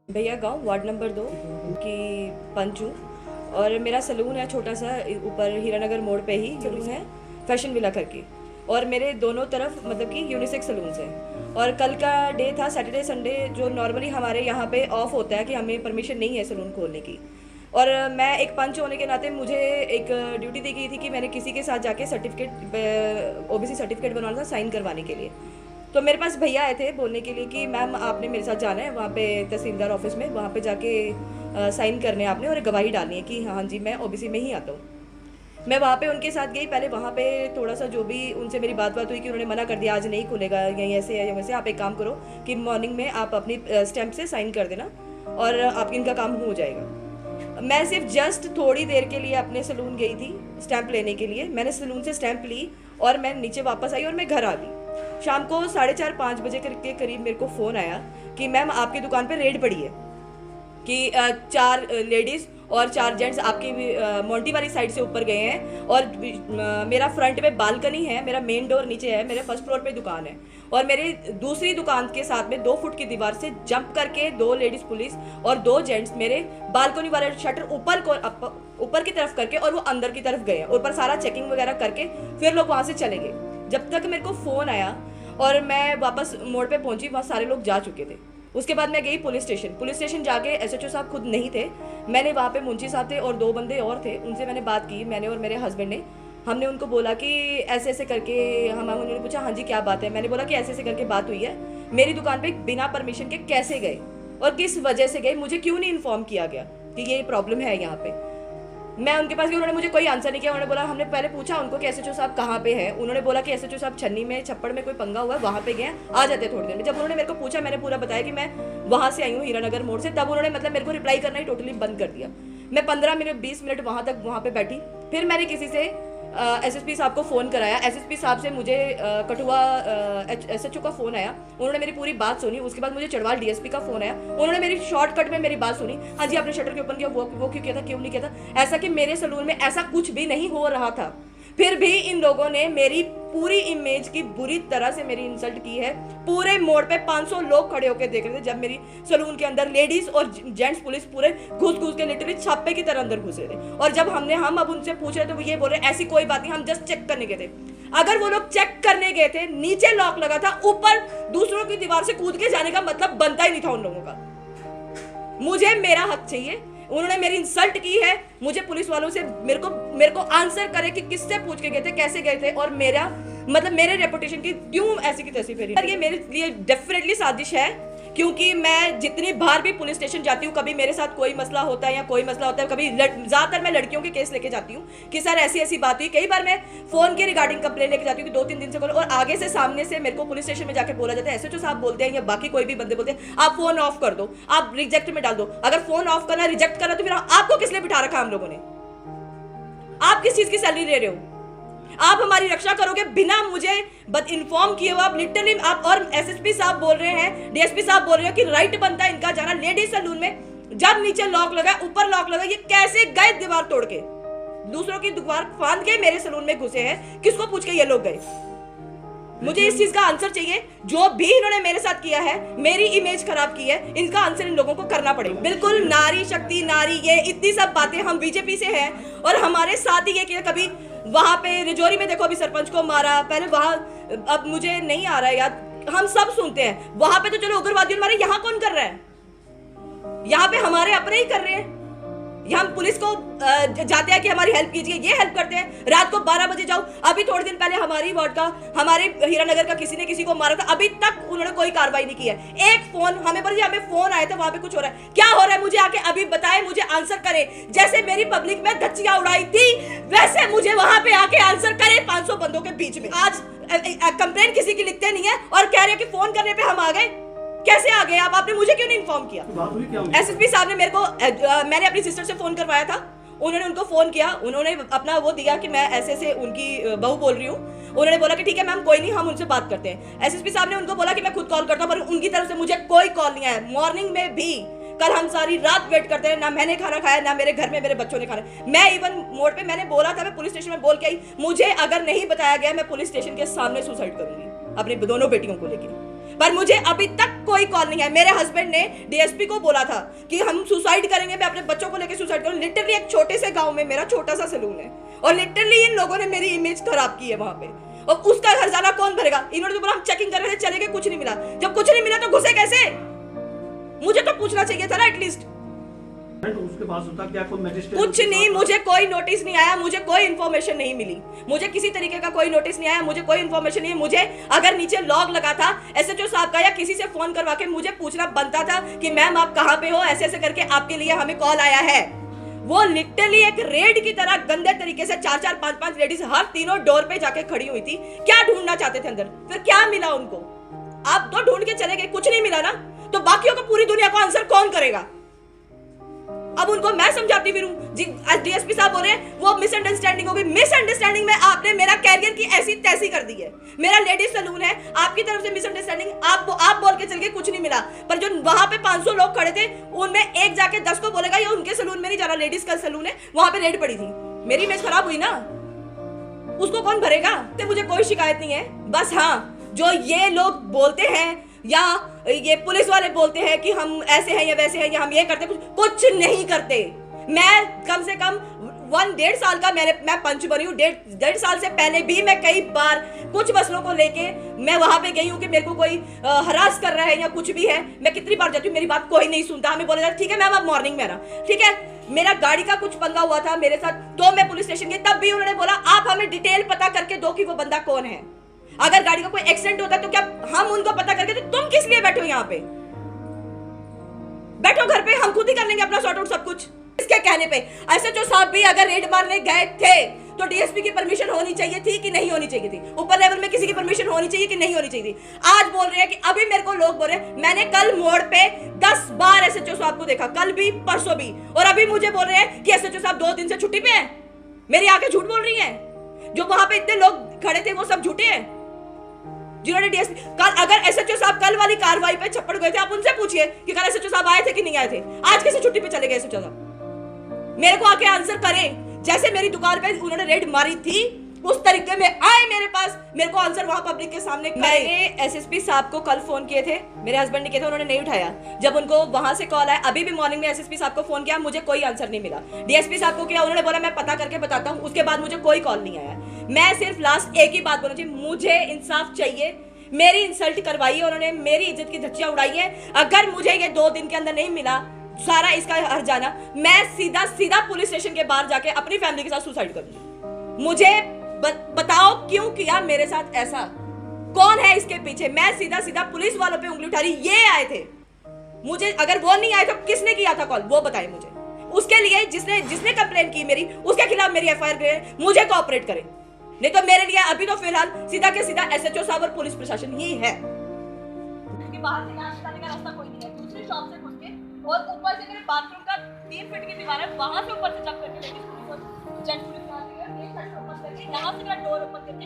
भैया गांव ward number 2 की पंच हूँ। और मेरा सलून है छोटा सा, ऊपर हीरानगर मोड़ पे ही सलून है, फैशन विला करके। और मेरे दोनों तरफ मतलब कि यूनिसेक्स सलून्स हैं। और कल का डे था सैटरडे संडे, जो नॉर्मली हमारे यहाँ पे ऑफ होता है कि हमें परमिशन नहीं है सलून खोलने की। और मैं एक पंच होने के नाते मुझे एक ड्यूटी दी गई थी कि मैंने किसी के साथ जाके सर्टिफिकेट, ओबीसी सर्टिफिकेट बनवाना था साइन करवाने के लिए। तो मेरे पास भैया आए थे बोलने के लिए कि मैम आपने मेरे साथ जाना है वहाँ पे तहसीलदार ऑफिस में, वहाँ पे जाके साइन करने आपने और गवाही डालनी है कि हाँ जी मैं ओबीसी में ही आता हूँ। मैं वहाँ पे उनके साथ गई। पहले वहाँ पे थोड़ा सा जो भी उनसे मेरी बात हुई कि उन्होंने मना कर दिया आज नहीं खुलेगा, यहीं ऐसे या वैसे। आप एक काम करो कि मॉर्निंग में आप अपनी स्टैंप से साइन कर देना और आप इनका काम हो जाएगा। मैं सिर्फ जस्ट थोड़ी देर के लिए अपने सलून गई थी स्टैंप लेने के लिए। मैंने सलून से स्टैंप ली और मैं नीचे वापस आई और मैं घर आ गई। शाम को 4:30-5 बजे के करीब मेरे को फ़ोन आया कि मैम आपकी दुकान पे रेड पड़ी है कि 4 लेडीज़ और 4 जेंट्स आपकी मोंटी वाली साइड से ऊपर गए हैं। और मेरा फ्रंट में बालकनी है, मेरा मेन डोर नीचे है, मेरे फर्स्ट फ्लोर पे दुकान है। और मेरी दूसरी दुकान के साथ में 2 फुट की दीवार से जंप करके 2 लेडीज़ पुलिस और 2 जेंट्स मेरे बालकनी वाले शटर ऊपर की तरफ करके और वो अंदर की तरफ गए। ऊपर सारा चेकिंग वगैरह करके फिर लोग वहाँ से चले गए। जब तक मेरे को फ़ोन आया और मैं वापस मोड़ पे पहुंची, वहाँ सारे लोग जा चुके थे। उसके बाद मैं गई पुलिस स्टेशन जाके एसएचओ साहब खुद नहीं थे, मैंने वहाँ पे मुंशी साहब थे और 2 बंदे और थे, उनसे मैंने बात की, मैंने और मेरे हस्बैंड ने। हमने उनको बोला कि ऐसे ऐसे करके उन्होंने पूछा हाँ जी क्या बात है। मैंने बोला कि ऐसे ऐसे करके बात हुई है, मेरी दुकान पे बिना परमिशन के कैसे गए और किस वजह से गए, मुझे क्यों नहीं इन्फॉर्म किया गया कि ये प्रॉब्लम है यहाँ पे। मैं उनके पास गई, उन्होंने मुझे कोई आंसर नहीं किया। उन्होंने बोला, हमने पहले पूछा उनको कि एसएचओ साहब कहाँ पे हैं। उन्होंने बोला कि एसएचओ साहब छन्नी में छप्पड़ में कोई पंगा हुआ है, वहाँ पे गए हैं, आ जाते थोड़ी देर में। जब उन्होंने मेरे को पूछा, मैंने पूरा बताया कि मैं वहाँ से आई हूँ हीरानगर मोड़ से, तब उन्होंने मतलब मेरे को रिप्लाई करना ही टोटली बंद कर दिया। मैं 15 मिनट 20 मिनट वहाँ पे बैठी। फिर मैंने किसी से एसएसपी साहब को फ़ोन कराया। एसएसपी साहब से मुझे कठुआ एसएचओ का फ़ोन आया, उन्होंने मेरी पूरी बात सुनी। उसके बाद मुझे चढ़वाल डीएसपी का फ़ोन आया, उन्होंने मेरी शॉर्टकट में मेरी बात सुनी। हाँ जी आपने शटर क्यों ओपन किया, वो क्यों किया था, क्यों नहीं किया था। ऐसा कि मेरे सलून में ऐसा कुछ भी नहीं हो रहा था, फिर भी इन लोगों ने मेरी पूरी इमेज की बुरी तरह से मेरी इंसल्ट की है। पूरे मोड़ पे 500 लोग खड़े होकर देख रहे थे जब मेरी सलून के अंदर लेडीज और जेंट्स पुलिस पूरे घुस के लिटरली छापे की तरह अंदर घुसे थे। और जब हम अब उनसे पूछ रहे तो वो ये बोल रहे ऐसी कोई बात नहीं, हम जस्ट चेक करने गए थे। अगर वो लोग चेक करने गए थे, नीचे लॉक लगा था, ऊपर दूसरों की दीवार से कूद के जाने का मतलब बनता ही नहीं था उन लोगों का। मुझे मेरा हक चाहिए। उन्होंने मेरी इंसल्ट की है, मुझे पुलिस वालों से मेरे को आंसर करे कि किससे पूछ के गए थे, कैसे गए थे, और मेरा मतलब मेरे रेपुटेशन की क्यों ऐसी की तैसी फेरी। ये मेरे लिए डेफिनेटली साजिश है, क्योंकि मैं जितनी बार भी पुलिस स्टेशन जाती हूँ, कभी मेरे साथ कोई मसला होता है या कोई मसला होता है, कभी ज्यादातर मैं लड़कियों के केस लेके जाती हूँ कि सर ऐसी ऐसी बात हुई। कई बार मैं फोन के रिगार्डिंग कंप्लेन लेके जाती हूँ कि 2-3 दिन से बोलो, और आगे से सामने से मेरे को पुलिस स्टेशन में जाके बोला जाता है, एसएचओ साहब बोलते हैं या बाकी कोई भी बंदे बोलते हैं आप फोन ऑफ कर दो, आप रिजेक्ट में डाल दो। अगर फोन ऑफ करना रिजेक्ट करना तो फिर आपको किस लिए बिठा रखा हम लोगों ने? आप किस चीज की सैलरी ले रहे हो? आप हमारी रक्षा करोगे बिना मुझे इन्फॉर्म किए हुए? आप लिटरली आप और एसएसपी साहब बोल रहे हैं, डीएसपी साहब बोल रहे हैं कि राइट बनता है इनका जाना लेडीज सैलून में। जब नीचे लॉक लगा, ऊपर लॉक लगा, ये कैसे गए दीवार तोड़ के? दूसरों की दीवार फांद के मेरे सैलून में घुसे हैं, किसको पूछ के ये लोग गए? मुझे इस चीज का आंसर चाहिए। जो भी इन्होंने मेरे साथ किया है, मेरी इमेज खराब की है, इनका आंसर इन लोगों को करना पड़ेगा। बिल्कुल नारी शक्ति, नारी, ये इतनी सब बातें, हम बीजेपी से हैं और हमारे साथ ही ये किया। कभी वहां पे रिजौरी में देखो, अभी सरपंच को मारा, पहले वहां, अब मुझे नहीं आ रहा है याद, हम सब सुनते हैं। वहां पे तो चलो उग्रवादियों ने मारे, यहाँ कौन कर रहा है? यहाँ पे हमारे अपने ही कर रहे हैं। हम पुलिस को जाते हैं कि हमारी हेल्प कीजिए, ये हेल्प करते हैं। रात को 12 बजे जाओ। अभी थोड़े दिन पहले हमारी वार्ड का, हमारे हीरानगर का किसी ने किसी को मारा था, अभी तक उन्होंने कोई कार्रवाई नहीं की है। एक फोन हमें फोन आया था, वहां पे कुछ हो रहा है, क्या हो रहा है मुझे आके अभी बताए, मुझे आंसर करे। जैसे मेरी पब्लिक में धच्चियां उड़ाई थी, वैसे मुझे वहां पे आके आंसर करे 500 बंदों के बीच में। आज कंप्लेंट किसी की लिखते नहीं है और कह रहे हैं कि फोन करने पे हम आ गए। कैसे आ गए आप? आपने मुझे क्यों नहीं इन्फॉर्म किया? एसएसपी साहब ने मेरे को, मैंने अपनी सिस्टर से फोन करवाया था, उन्होंने उनको फोन किया, उन्होंने अपना वो दिया कि मैं ऐसे ऐसे उनकी बहू बोल रही हूँ। उन्होंने बोला कि ठीक है मैम कोई नहीं, हम उनसे बात करते हैं। एसएसपी साहब ने उनको बोला कि मैं खुद कॉल करता हूँ, पर उनकी तरफ से मुझे कोई कॉल नहीं आया। मॉर्निंग में भी कल हम सारी रात वेट करते रहे, ना मैंने खाना खाया, ना मेरे घर में मेरे बच्चों ने खाना। मैं इवन मोड़ पे मैंने बोला था, मैं पुलिस स्टेशन में बोल के आई, मुझे अगर नहीं बताया गया मैं पुलिस स्टेशन के सामने सुसाइड करूंगी अपनी दोनों बेटियों को लेकर। पर मुझे अभी तक कोई कॉल नहीं है। मेरे हस्बैंड ने डीएसपी को बोला था कि हम सुसाइड करेंगे, मैं अपने बच्चों को लेकर सुसाइड करूं। लिटरली एक छोटे से गांव में मेरा छोटा सा सलून है और लिटरली इन लोगों ने मेरी इमेज खराब की है वहां पे, और उसका हर्जाना कौन भरेगा? इन्होंने तो बोला हम चेकिंग कर रहे थे, चले गए, कुछ नहीं मिला। जब कुछ नहीं मिला तो घुसे कैसे? मुझे तो पूछना चाहिए था ना एटलीस्ट। उसके पास होता क्या कोई मैजिस्ट्रेट? कुछ नहीं, मुझे कोई नोटिस नहीं आया, मुझे कोई इन्फॉर्मेशन नहीं मिली, मुझे किसी तरीके का कोई नोटिस नहीं आया, मुझे कोई इन्फॉर्मेशन नहीं। मुझे अगर नीचे लॉग लगा था एसएचओ साहब का या किसी से फोन करवा के मुझे पूछना बनता था कि मैम आप कहां पे हो, ऐसे ऐसे करके आपके लिए हमें कॉल आया है। वो लिटरली एक रेड की तरह गंदे तरीके से 4-4, 5-5 लेडीज हर तीनों डोर पे जाके खड़ी हुई थी। क्या ढूंढना चाहते थे अंदर? फिर क्या मिला उनको? आप तो ढूंढ के चले गए, कुछ नहीं मिला ना, तो बाकियों को, पूरी दुनिया को आंसर कौन करेगा? अब उनको मैं समझाती फिरूं जी। डीएसपी साहब बोल रहे हैं वो मिसअंडरस्टैंडिंग होगी। मिसअंडरस्टैंडिंग में आपने मेरा कैरियर की ऐसी तैसी कर दी है। मेरा लेडीज सलून है, आपकी तरफ से मिसअंडरस्टैंडिंग, आप बोल के चल गए कुछ नहीं मिला, पर जो वहां पे 500 लोग खड़े थे उनमें एक जाके 10 को बोलेगा ये उनके सलून में नहीं जा रहा, लेडीज का सलून है, वहां पे रेड पड़ी थी। मेरी इमेज खराब हुई ना, उसको कौन भरेगा? तो मुझे कोई शिकायत नहीं है। बस हाँ, जो ये लोग बोलते हैं या ये पुलिस वाले बोलते हैं कि हम ऐसे हैं या वैसे हैं या हम ये करते, कुछ नहीं करते। मैं कम से कम 1-1.5 साल का मैं पंच बनी हूँ। 1.5 साल से पहले भी मैं कई बार कुछ मसलों को लेके मैं वहां पे गई हूँ कि मेरे को कोई हरास कर रहा है या कुछ भी है। मैं कितनी बार जाती हूँ, मेरी बात कोई नहीं सुनता। हमें बोला ठीक है मैम आप मॉर्निंग में आना, ठीक है। मेरा गाड़ी का कुछ पंगा हुआ था मेरे साथ, तो मैं पुलिस स्टेशन गई, तब भी उन्होंने बोला आप हमें डिटेल पता करके दो कि वो बंदा कौन है। अगर गाड़ी का कोई एक्सीडेंट होता तो क्या हम उनको पता करके, तो तुम किस लिए बैठे हो यहाँ पे? बैठो घर पे, हम खुद ही कर लेंगे अपना सॉर्ट आउट सब कुछ। इसके कहने पे एसएचओ साहब भी अगर रेड मारने गए थे तो डीएसपी की परमिशन होनी चाहिए थी कि नहीं होनी चाहिए थी? ऊपर लेवल में किसी की परमिशन होनी चाहिए कि नहीं होनी चाहिए थी? आज बोल रहे हैं कि अभी मेरे को लोग बोल रहे हैं, मैंने कल मोड़ पे 10 बार एसएचओ साहब को देखा, कल भी परसों भी, और अभी मुझे बोल रहे हैं कि एसएचओ साहब 2 दिन से छुट्टी पे है। मेरी आंखें झूठ बोल रही हैं। जो वहां पे इतने लोग खड़े थे वो सब झूठे हैं जिन्होंने डीएसपी कल, अगर एसएचओ साहब कल वाली कार्रवाई पे छप्पड़ गए थे, आप उनसे पूछिए कि कल एसएचओ साहब आए थे कि नहीं आए थे। आज कैसे छुट्टी पे चले गए एसएचओ साहब? मेरे को आके आंसर करें। जैसे मेरी दुकान पे उन्होंने रेड मारी थी उस तरीके में आए मेरे पास, मेरे को आंसर वहां पब्लिक के सामने। मैंने एसएसपी साहब को कल फोन किए थे, मेरे हस्बैंड ने किए थे, उन्होंने नहीं उठाया। जब उनको वहां से कॉल आया, अभी भी मॉर्निंग में एसएसपी साहब को फोन किया, मुझे कोई आंसर नहीं मिला। डीएसपी साहब को किया, उन्होंने बोला मैं पता करके बताता हूँ, उसके बाद मुझे कोई कॉल नहीं आया। मैं सिर्फ लास्ट एक ही बात बोलना चाहिए, मुझे इंसाफ चाहिए। मेरी इंसल्ट करवाई है उन्होंने, मेरी इज्जत की धज्जियां उड़ाई है। अगर मुझे ये 2 दिन के अंदर नहीं मिला सारा इसका हर्जाना, मैं सीधा सीधा पुलिस स्टेशन के बाहर जाके अपनी फैमिली के साथ सुसाइड करूंगी। मुझे बताओ क्यों किया मेरे साथ ऐसा, कौन है इसके पीछे? मैं सीधा सीधा पुलिस वालों पे उंगली उठा रही, ये आए थे। मुझे अगर वो नहीं आए तो किसने किया था कॉल, वो बताए मुझे। उसके लिए जिसने कंप्लेन की मेरी, उसके खिलाफ मेरी एफआईआर करे, मुझे कोऑपरेट करे। नहीं तो मेरे लिए अभी तो फिलहाल सीधा के सीधा एसएचओ साहब और पुलिस प्रशासन ही है। बाहर से निकालने का रास्ता कोई नहीं है, दूसरी शॉप से घुस के, और ऊपर से मेरे बाथरूम का 3 फीट की दीवार है, वहां से ऊपर से जंप करके लेडीज पुलिस और जेंट्स पुलिस आ गए, एक साइड ओपन करके, यहां से मेरा डोर ओपन करके